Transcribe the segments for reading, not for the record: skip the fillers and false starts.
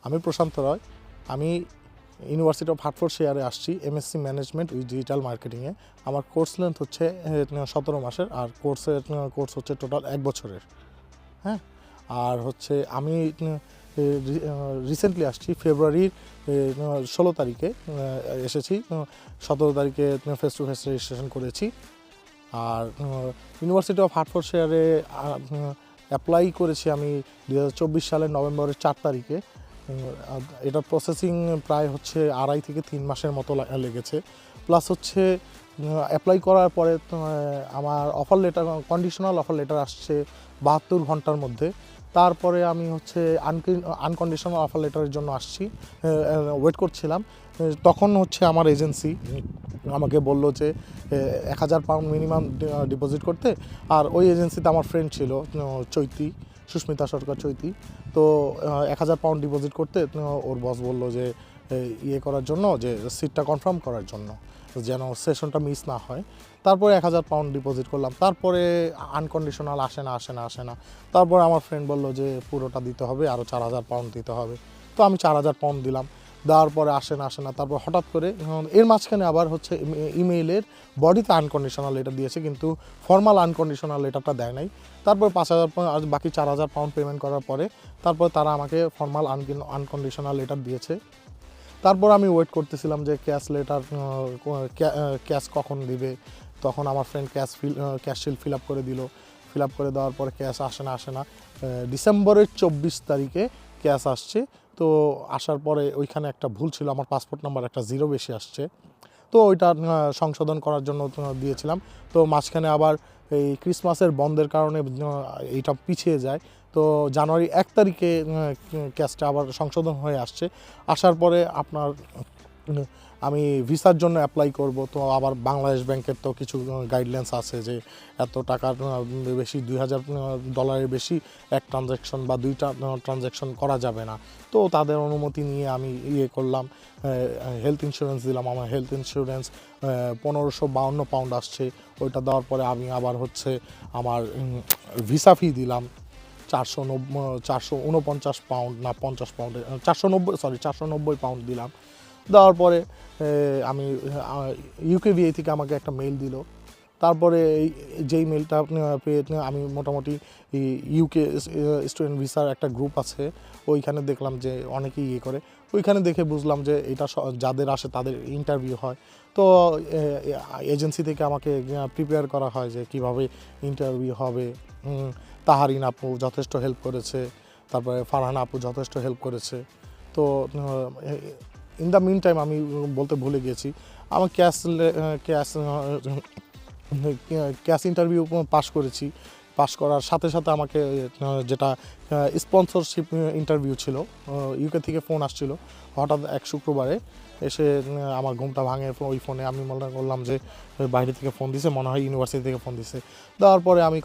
আমি প্রশান্ত রয়। আমি university of হার্টফোর্ডশায়ারে আসছি এমএসসি ম্যানেজমেন্ট উইথ ডিজিটাল মার্কেটিংয়ে। আমার কোর্স লেন্থ হচ্ছে 17 মাসের, আর কোর্স হচ্ছে টোটাল 1 বছরের। হ্যাঁ, আর হচ্ছে আমি রিসেন্টলি আসছি ফেব্রুয়ারির 16 তারিখে এসেছি। 17 তারিখে ফেস টু ফেস রেজিস্ট্রেশন করেছি। আর ইউনিভার্সিটি অফ হার্টফোর্ডশায়ারে অ্যাপ্লাই করেছি আমি 2024 সালের নভেম্বরের 4 তারিখে। এটার প্রসেসিং প্রায় হচ্ছে 2.5 থেকে 3 মাসের মতো লেগেছে। প্লাস হচ্ছে অ্যাপ্লাই করার পরে আমার offer letter, conditional offer letter আসছে 72 ঘন্টার মধ্যে। তারপরে আমি হচ্ছে আনকন্ডিশনাল অফার লেটারের জন্য আসছি, ওয়েট করছিলাম। তখন হচ্ছে আমার এজেন্সি আমাকে বললো যে 1000 পাউন্ড মিনিমাম ডিপোজিট করতে। আর ওই এজেন্সিতে আমার ফ্রেন্ড ছিল চৈতি, সুস্মিতা সরকার চৈতি। তো 1000 পাউন্ড ডিপোজিট করতে ওর বস বললো যে ইয়ে করার জন্য, যে সিটটা কনফার্ম করার জন্য, যেন সেশনটা মিস না হয়। তারপরে 1000 পাউন্ড ডিপোজিট করলাম। তারপরে আনকন্ডিশনাল আসে না। তারপরে আমার ফ্রেন্ড বললো যে পুরোটা দিতে হবে, আরও 4000 পাউন্ড দিতে হবে। তো আমি 4000 পাউন্ড দিলাম। দেওয়ার পরে আসে না। তারপর হঠাৎ করে এর মাঝখানে আবার হচ্ছে ইমেইলের বডিতে আনকন্ডিশনাল লেটার দিয়েছে, কিন্তু ফর্মাল আনকন্ডিশনাল লেটারটা দেয় নাই। তারপর 5000 পাউন্ড, আর বাকি 4000 পাউন্ড পেমেন্ট করার পরে তারপর তারা আমাকে ফর্মাল আনকন্ডিশনাল লেটার দিয়েছে। তারপর আমি ওয়েট করতেছিলাম যে ক্যাশ কখন দিবে। তখন আমার friend cash sheet fill up করে দিল। ফিল আপ করে দেওয়ার পরে ক্যাশ আসে না। ডিসেম্বরের 24 তারিখে ক্যাশ আসছে। তো আসার পরে ওইখানে একটা ভুল ছিল, আমার পাসপোর্ট নাম্বার একটা 0 বেশি আসছে। তো ওইটা সংশোধন করার জন্য দিয়েছিলাম। তো মাঝখানে আবার এই ক্রিসমাসের বন্ধের কারণে এইটা পিছিয়ে যায়। তো জানুয়ারি 1 তারিখে ক্যাশটা আবার সংশোধন হয়ে আসছে। আসার পরে আপনার আমি ভিসার জন্য অ্যাপ্লাই করব। তো আবার বাংলাদেশ ব্যাংকের তো কিছু গাইডলাইন্স আছে যে এত টাকার বেশি, $2000 বেশি এক ট্রানজ্যাকশন বা 2টা ট্রানজ্যাকশন করা যাবে না। তো তাদের অনুমতি নিয়ে আমি করলাম, হেলথ ইন্স্যুরেন্স দিলাম। আমার হেলথ ইন্স্যুরেন্স 1552 পাউন্ড আসছে। ওইটা দেওয়ার পরে আমি আবার হচ্ছে আমার ভিসা ফি দিলাম 449 পাউন্ড, না 50 পাউন্ডে 490 পাউন্ড দিলাম। দেওয়ার পরে আমি ইউকেভিএ থেকে আমাকে একটা মেইল দিল। তারপরে যেই মেইলটা পেয়ে আমি মোটামুটি ইউকে স্টুডেন্ট ভিসার একটা গ্রুপ আছে, ওইখানে দেখলাম যে অনেকেই করে। ওইখানে দেখে বুঝলাম যে এটা যাদের আসে তাদের ইন্টারভিউ হয়। তো এজেন্সি থেকে আমাকে প্রিপেয়ার করা হয় যে কিভাবে ইন্টারভিউ হবে। তাহারিন আপু যথেষ্ট হেল্প করেছে, তারপরে ফারহান আপু যথেষ্ট হেল্প করেছে। তো ইন দ্য মিন টাইম আমি বলতে ভুলে গেছি, আমার ক্যাশ ইন্টারভিউ পাস করেছি। পাস করার সাথে সাথে আমাকে যেটা স্পন্সরশিপ ইন্টারভিউ ছিল, ইউকে থেকে ফোন আসছিল হঠাৎ এক শুক্রবারে এসে। আমার ঘুমটা ভাঙে ওই ফোনে। আমি মনে করলাম যে বাইরে থেকে ফোন দিছে, মনে হয় ইউনিভার্সিটি থেকে ফোন দিছে। দেওয়ার পরে আমি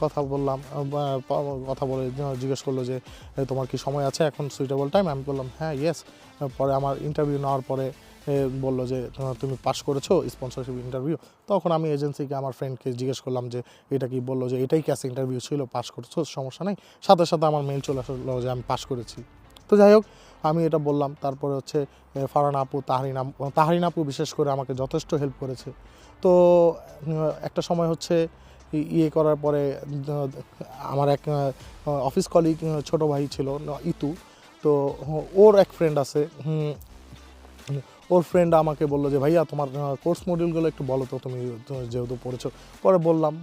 কথা বলে জিজ্ঞেস করলো যে তোমার কি সময় আছে এখন, সুইটেবল টাইম? আমি বললাম হ্যাঁ, ইয়েস। পরে আমার ইন্টারভিউ নেওয়ার পরে বললো যে তুমি পাস করেছো স্পন্সরশিপ ইন্টারভিউ। তখন আমি এজেন্সিকে, আমার ফ্রেন্ডকে জিজ্ঞেস করলাম যে এটা কি, বললো যে এটাই ক্যাশ ইন্টারভিউ ছিল, পাস করছো, সমস্যা নেই। সাথে সাথে আমার মেইল চলে আসলো যে আমি পাস করেছি। তো যাই হোক, আমি এটা বললাম। তারপরে হচ্ছে ফারহান আপু, তাহরিন আপু বিশেষ করে আমাকে যথেষ্ট হেল্প করেছে। তো একটা সময় হচ্ছে করার পরে আমার এক অফিস কলিগ, ছোটো ভাই ছিল ইতু। তো ওর এক ফ্রেন্ড আছে, ওর ফ্রেন্ড আমাকে বললো যে ভাইয়া তোমার কোর্স মডিউলগুলো একটু বলো তো, তুমি যেহেতু পড়েছো। পরে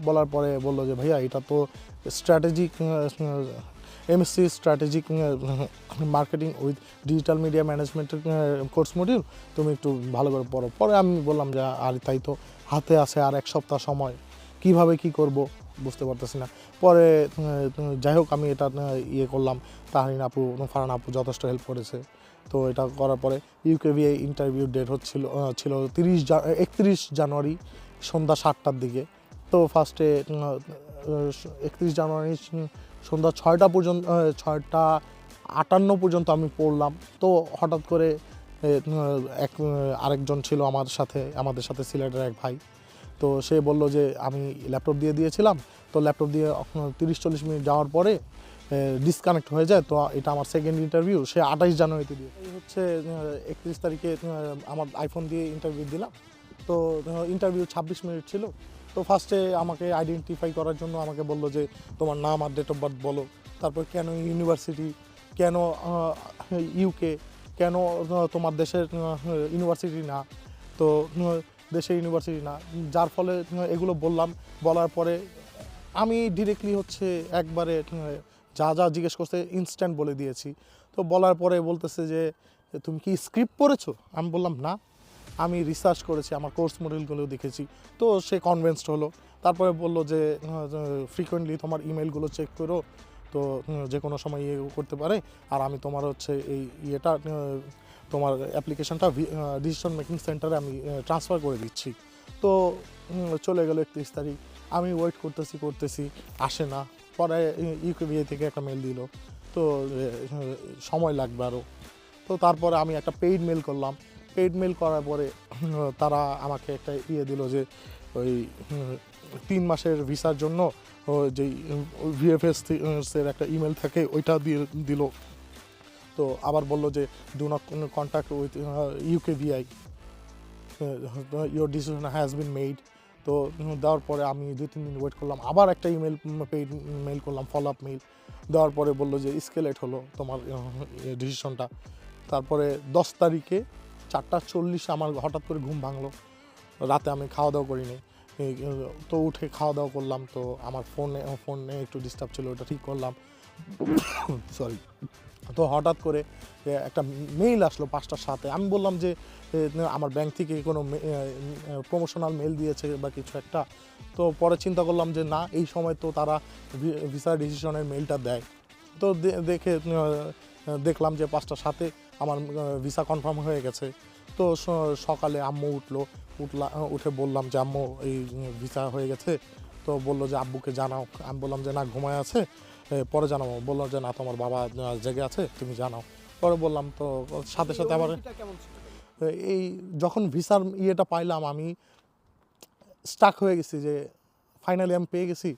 বলার পরে বললো যে ভাইয়া এটা তো strategic MSc strategic marketing with digital media ম্যানেজমেন্টের কোর্স মডিউল, তুমি একটু ভালো করে পড়ো। পরে আমি বললাম যে আর তাই তো, হাতে আছে আর 1 সপ্তাহ সময়, কিভাবে কি করব বুঝতে পারতেছি না। পরে যাই হোক, আমি এটা করলাম। তাহরিন আপু, ফারহান আপু যথেষ্ট হেল্প করেছে। তো এটা করার পরে ইউকেভিএ ইন্টারভিউ ডেট ছিল 31 জানুয়ারি সন্ধ্যা 7টার দিকে। তো ফার্স্টে 31 জানুয়ারি সন্ধ্যা 6টা পর্যন্ত, 6টা 58 পর্যন্ত আমি পড়লাম। তো হঠাৎ করে আরেকজন ছিল আমাদের সাথে সিলেটের এক ভাই। তো সে বলল যে আমি ল্যাপটপ দিয়েছিলাম। তো ল্যাপটপ দিয়ে 30-40 মিনিট যাওয়ার পরে ডিসকানেক্ট হয়ে যায়। তো এটা আমার সেকেন্ড ইন্টারভিউ, সে 28 জানুয়ারিতে দিয়ে এই হচ্ছে 31 তারিখে আমার আইফোন দিয়ে ইন্টারভিউ দিলাম। তো ইন্টারভিউ 26 মিনিট ছিল। তো ফার্স্টে আমাকে আইডেন্টিফাই করার জন্য আমাকে বললো যে তোমার নাম আর ডেট অফ বার্থ বলো, তারপর কেন ইউনিভার্সিটি, কেন ইউকে, কেন তোমার দেশের ইউনিভার্সিটি না, তো দেশের ইউনিভার্সিটি না, যার ফলে এগুলো বললাম। বলার পরে আমি ডিরেক্টলি হচ্ছে একবারে যা যা জিজ্ঞেস করতে ইনস্ট্যান্ট বলে দিয়েছি। তো বলার পরে বলতেছে যে তুমি কি স্ক্রিপ্ট পড়েছো? আমি বললাম না, আমি রিসার্চ করেছি, আমার কোর্স মডেলগুলো দেখেছি। তো সে কনভিন্সড হলো। তারপরে বললো যে ফ্রিকোয়েন্টলি তোমার ইমেলগুলো চেক করো, তো যে কোনো সময় ইয়ে করতে পারে। আর আমি তোমার হচ্ছে এই ইয়েটা তোমার অ্যাপ্লিকেশনটা ডিসিশন মেকিং সেন্টারে আমি ট্রান্সফার করে দিচ্ছি। তো চলে গেল 31 তারিখ। আমি ওয়েট করতেছি আসে না। পরে ইউকেবিএ থেকে একটা মেল দিল, তো সময় লাগবে আরও। তো তারপরে আমি একটা পেইড মেল করলাম। পেইড মেল করার পরে তারা আমাকে একটা ইয়ে দিল যে ওই 3 মাসের ভিসার জন্য যে ভিএফএস এর একটা ইমেল থাকে ওইটা দিয়ে দিল। তো আবার বলল যে do not contact with UKVI, your decision has been made. তো দেওয়ার পরে আমি 2-3 দিন ওয়েট করলাম, আবার একটা ইমেল পেইড মেল করলাম, ফলো আপ মেল দেওয়ার পরে বললো যে স্কেলেট হলো তোমার ডিসিশনটা। তারপরে 10 তারিখে 4:40 আমার হঠাৎ করে ঘুম ভাঙলো। রাতে আমি খাওয়া দাওয়া করিনি। তো উঠে খাওয়া দাওয়া করলাম। তো আমার ফোনে একটু ডিস্টার্ব ছিল, ওটা ঠিক করলাম। সরি। তো হঠাৎ করে একটা মেইল আসলো 5টার সাথে। আমি বললাম যে আমার ব্যাংক থেকে কোনো প্রমোশনাল মেল দিয়েছে বা কিছু একটা। তো পরে চিন্তা করলাম যে না, এই সময় তো তারা ভিসা ডিসিশনের মেলটা দেয়। তো দেখলাম যে 5টার সাথে আমার ভিসা কনফার্ম হয়ে গেছে। তো সকালে আম্মু উঠে বললাম যে আম্মু এই ভিসা হয়ে গেছে। তো বললো যে আব্বুকে জানাও। আমি বললাম যে না, ঘুমায় আছে, পরে জানাবো। বললো যে না, তোমার বাবা জেগে আছে, তুমি জানাও। পরে বললাম। তো সাথে সাথে আবার এই যখন ভিসার ইয়েটা পাইলাম আমি স্টাক হয়ে গেছি যে ফাইনালি আমি পেয়ে গেছি।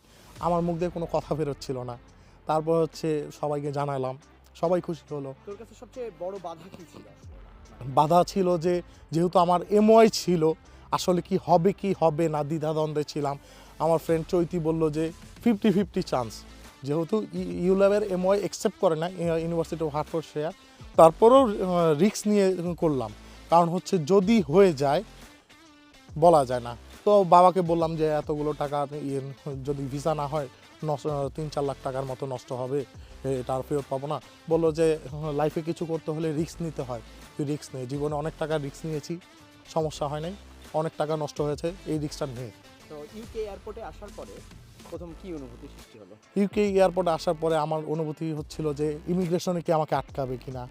আমার মুখ দিয়ে কোনো কথা বেরোচ্ছিল না। তারপর হচ্ছে সবাইকে জানালাম, সবাই খুশি হলো। তোর কাছে সবচেয়ে বড় বাধা কি ছিল? বাধা ছিল যে যেহেতু আমার এমওআই ছিল, আসলে কি হবে না দ্বিধাদ্বন্দ্বে ছিলাম। আমার ফ্রেন্ড চৈতি বলল যে 50-50 চান্স, যেহেতু ইউল্যাবের এমওআই অ্যাকসেপ্ট করে না ইউনিভার্সিটি অফ হার্টফোর্ডশায়ার, তারপরেও রিস্ক নিয়ে করলাম। কারণ হচ্ছে যদি হয়ে যায় বলা যায় না। তো বাবাকে বললাম যে এতগুলো টাকা যদি ভিসা না হয় 3-4 লাখ টাকার মতো নষ্ট হবে, এটা আর ফেরত পাবো না। বললো যে লাইফে কিছু করতে হলে রিস্ক নিতে হয়, তুই রিস্ক নে। জীবনে অনেক টাকা রিস্ক নিয়েছি, সমস্যা হয় নাই, অনেক টাকা নষ্ট হয়েছে, এই রিস্কটা নে। তো ইউকে এয়ারপোর্টে আসার পরে প্রথম কি অনুভূতি সৃষ্টি হলো? ইউকে এয়ারপোর্টে আসার পরে আমার অনুভূতি হচ্ছিল যে ইমিগ্রেশনে কি আমাকে আটকাবে কিনা।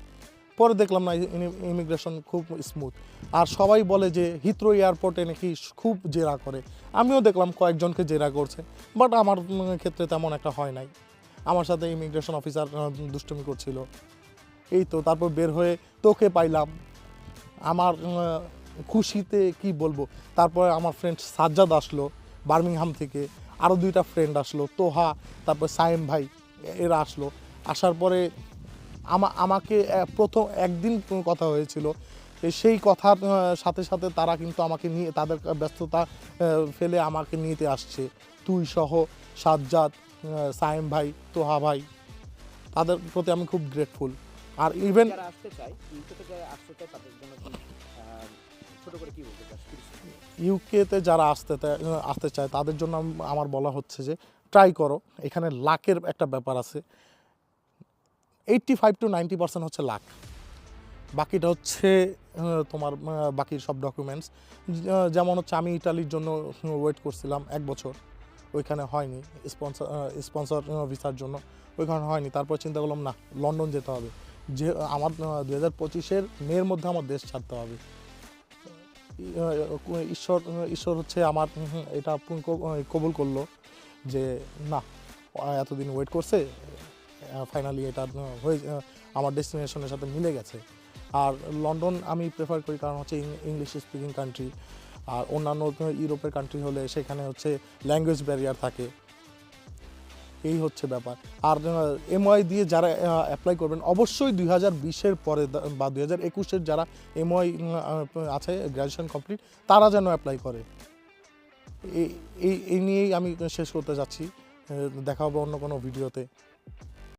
পরে দেখলাম না, ইমিগ্রেশন খুব স্মুথ। আর সবাই বলে যে হিথ্রো এয়ারপোর্টে নাকি খুব জেরা করে। আমিও দেখলাম কয়েকজনকে জেরা করছে, বাট আমার ক্ষেত্রে তেমন একটা হয় নাই। আমার সাথে ইমিগ্রেশন অফিসার দুষ্টুমি করছিল। এই তো তারপর বের হয়ে তোকে পাইলাম, আমার খুশিতে কি বলবো। তারপরে আমার ফ্রেন্ড সাজ্জাদ আসলো বার্মিংহাম থেকে, আরও 2টা ফ্রেন্ড আসলো, তোহা, তারপর সাইম ভাই, এরা আসলো। আসার পরে আমাকে প্রথম একদিন কথা হয়েছিল, সেই কথার সাথে সাথে তারা কিন্তু আমাকে নিয়ে তাদের ব্যস্ততা ফেলে আমাকে নিতে আসছে। তুই সহ সাজ্জাদ, সাইম ভাই, তোহা ভাই, তাদের প্রতি আমি খুব গ্রেটফুল। আর ইভেন যারা আসতে চায়, ইউকে থেকে আসতে চায়, তাদের জন্য কি ছোট করে কি বলতে চাস? ইউকেতে যারা আসতে চায় তাদের জন্য আমার বলা হচ্ছে যে ট্রাই করো। এখানে লাকের একটা ব্যাপার আছে, 85-90% হচ্ছে লাক, বাকিটা হচ্ছে তোমার বাকি সব ডকুমেন্টস। যেমন হচ্ছে আমি ইটালির জন্য ওয়েট করছিলাম 1 বছর, ওইখানে হয়নি। স্পন্সর ভিসার জন্য ওইখানে হয়নি। তারপর চিন্তা করলাম না, লন্ডন যেতে হবে, যে আমার 2025-এর মের মধ্যে আমার দেশ ছাড়তে হবে। ঈশ্বর হচ্ছে আমার এটা কবুল করলো যে না, এতদিন ওয়েট করছে, ফাইনালি এটা হয়ে আমার ডেস্টিনেশনের সাথে মিলে গেছে। আর লন্ডন আমি প্রেফার করি, কারণ হচ্ছে ইংলিশ স্পিকিং কান্ট্রি। আর অন্যান্য ইউরোপের কান্ট্রি হলে সেখানে হচ্ছে ল্যাঙ্গুয়েজ ব্যারিয়ার থাকে। এই হচ্ছে ব্যাপার। আর এমওয়াই দিয়ে যারা অ্যাপ্লাই করবেন অবশ্যই 2020-এর পরে বা 2021-এর যারা এমওয়াই আছে গ্র্যাজুয়েশন কমপ্লিট তারা যেন অ্যাপ্লাই করে। এই নিয়েই আমি শেষ করতে যাচ্ছি। দেখা হবে অন্য কোনো ভিডিওতে।